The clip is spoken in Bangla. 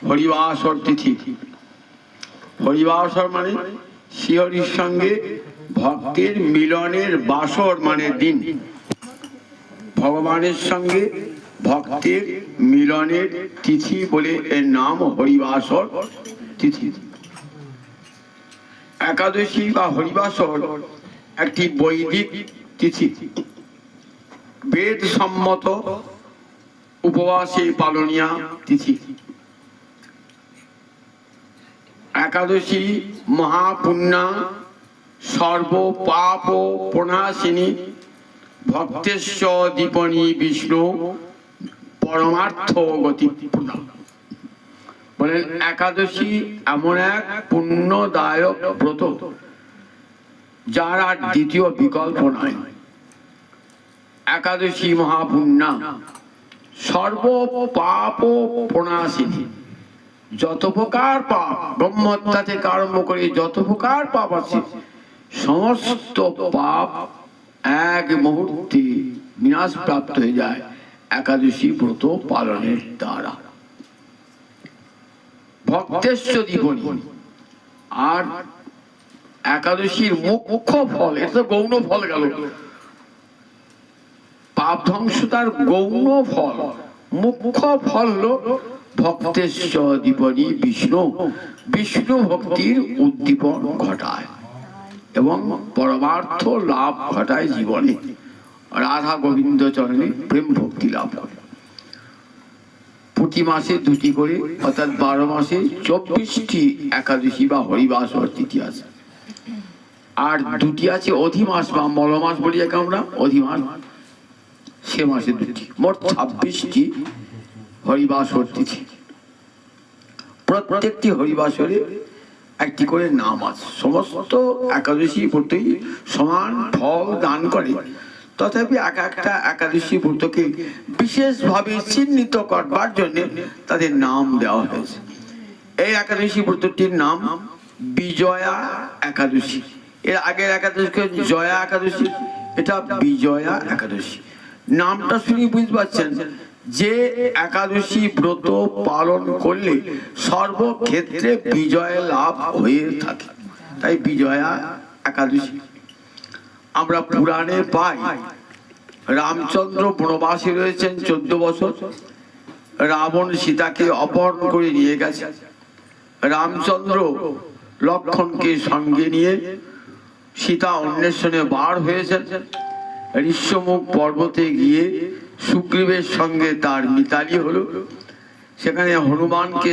হরিবাসর তিথি। হরিবাসর মানে শ্রীহরির সঙ্গে ভক্তের মিলনের বাসর মানে দিন। ভগবানের সঙ্গে ভক্তের মিলনের তিথি বলে এর নাম হরিবাসর তিথি। একাদশী বা হরিবাসর একটি বৈদিক তিথি, বেদ সম্মত উপবাসে পালনীয় তিথি। একাদশী মহাপুণ্যা সর্ব পাপ প্রণাশিনী ভক্তেশ্ব দীপনী বিষ্ণু পরমার্থ গতি প্রদান। বলেন একাদশী এমন এক পুণ্যদায়ক ব্রত যার আর দ্বিতীয় বিকল্প নাই। একাদশী মহাপুণ্যা সর্ব পাপ প্রণাশিনী, যত প্রকার পাপ ব্রহ্মহত্যা থেকে আরম্ভ করে যত প্রকার পাপ আছে সমস্ত পাপ এক মুহূর্তে বিনাশ প্রাপ্ত হয়ে যায় একাদশী ব্রত পালনের দ্বারা। ভক্তেশ্ব দীপনী, আর একাদশীর মুখ্য ফল, এটা তো গৌণ ফল গেল, পাপ ধ্বংস তার গৌণ ফল। মুখ্য ফল হল ভক্তেশ্ব দীপনী বিষ্ণু, বিষ্ণু ভক্তির উদ্দীপন ঘটায় এবং পরমার্থ লাভ ঘটায় জীবনে। রাধা গোবিন্দ চরণে প্রেম ভক্তি লাভ করে। প্রতি মাসে দুটি করে অর্থাৎ 12 মাসে 24টি একাদশী বা হরিবাসর তিথি আছে। আর দুটি আছে অধিমাস বা মলমাস বলি যাকে আমরা, অধিমাস, সে মাসে দুটি, মোট 26টি হরিবাসর তিথি। প্রত্যেকটি হরিবাসরে একটি করে নাম আছে। সমস্ত একাদশী ব্রতই সমান ফল দান করে, তথাপি এক একটা একাদশী ব্রতকে বিশেষভাবে চিহ্নিত করবার জন্য তাদের নাম দেওয়া হয়েছে। এই একাদশী ব্রতটির নাম বিজয়া একাদশী। এর আগের একাদশীকে জয়া একাদশী, এটা বিজয়া একাদশী। নামটা শুনে বুঝতে পারছেন যে একাদশী ব্রত পালন করলে সর্বক্ষেত্রে বিজয় লাভ হয়ে থাকে, তাই বিজয়া একাদশী। আমরা পুরাণে পাই রামচন্দ্র বনবাসে রয়েছেন 14 বছর। রাবণ সীতাকে অপহরণ করে নিয়ে গেছে। রামচন্দ্র লক্ষ্মণকে সঙ্গে নিয়ে সীতা অন্বেষণে বার হয়েছেন। ঋষ্যমুখ পর্বতে গিয়ে সুগ্রীবের সঙ্গে তার মিতালি হলো। সেখানে হনুমানকে